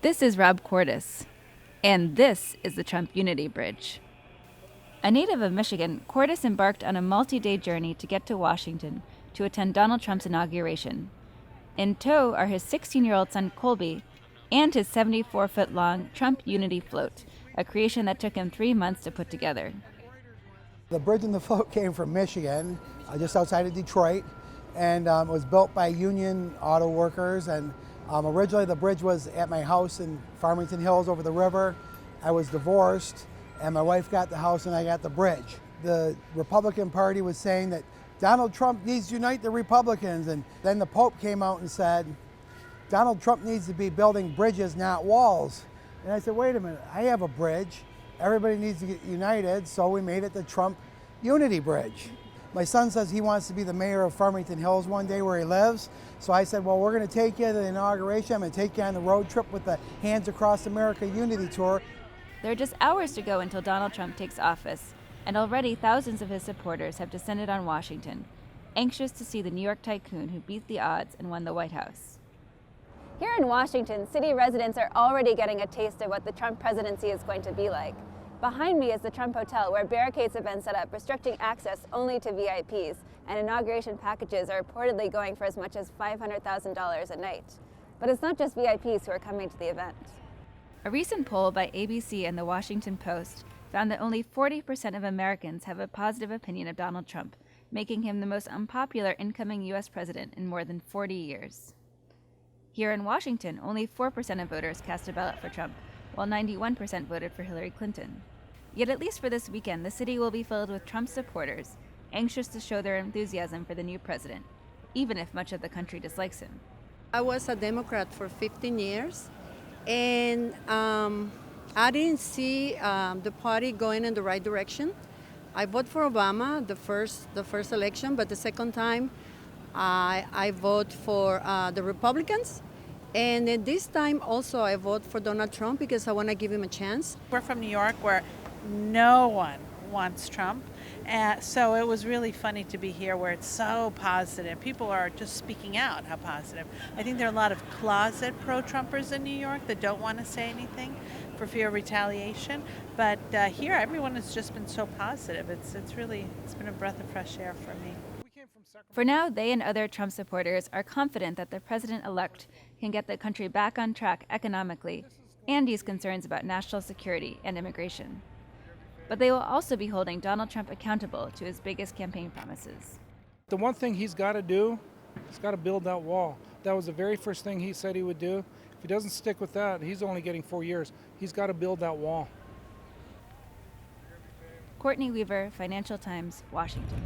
This is Rob Cordes, and this is the Trump Unity Bridge. A native of Michigan, Cordes embarked on a multi-day journey to get to Washington to attend Donald Trump's inauguration. In tow are his 16-year-old son Colby and his 74-foot-long Trump Unity float, a creation that took him 3 months to put together. The bridge and the float came from Michigan, just outside of Detroit, and it was built by union auto workers. And originally the bridge was at my house in Farmington Hills over the river. I was divorced, and my wife got the house and I got the bridge. The Republican Party was saying that Donald Trump needs to unite the Republicans, and then the Pope came out and said, Donald Trump needs to be building bridges, not walls. And I said, wait a minute, I have a bridge. Everybody needs to get united, so we made it the Trump Unity Bridge. My son says he wants to be the mayor of Farmington Hills one day where he lives. So I said, well, we're going to take you to the inauguration. I'm going to take you on the road trip with the Hands Across America Unity Tour. There are just hours to go until Donald Trump takes office, and already thousands of his supporters have descended on Washington, anxious to see the New York tycoon who beat the odds and won the White House. Here in Washington, city residents are already getting a taste of what the Trump presidency is going to be like. Behind me is the Trump Hotel, where barricades have been set up, restricting access only to VIPs, and inauguration packages are reportedly going for as much as $500,000 a night. But it's not just VIPs who are coming to the event. A recent poll by ABC and the Washington Post found that only 40% of Americans have a positive opinion of Donald Trump, making him the most unpopular incoming U.S. president in more than 40 years. Here in Washington, only 4% of voters cast a ballot for Trump, while 91% voted for Hillary Clinton. Yet at least for this weekend, the city will be filled with Trump supporters, anxious to show their enthusiasm for the new president, even if much of the country dislikes him. I was a Democrat for 15 years, and I didn't see the party going in the right direction. I voted for Obama the first election, but the second time I voted for the Republicans. And at this time also I vote for Donald Trump because I want to give him a chance. We're from New York where no one wants Trump. So it was really funny to be here where it's so positive. People are just speaking out how positive. I think there are a lot of closet pro-Trumpers in New York that don't want to say anything for fear of retaliation. But here everyone has just been so positive. It's been a breath of fresh air for me. For now, they and other Trump supporters are confident that the president-elect can get the country back on track economically and ease concerns about national security and immigration. But they will also be holding Donald Trump accountable to his biggest campaign promises. The one thing he's got to do, he's got to build that wall. That was the very first thing he said he would do. If he doesn't stick with that, he's only getting 4 years. He's got to build that wall. Courtney Weaver, Financial Times, Washington.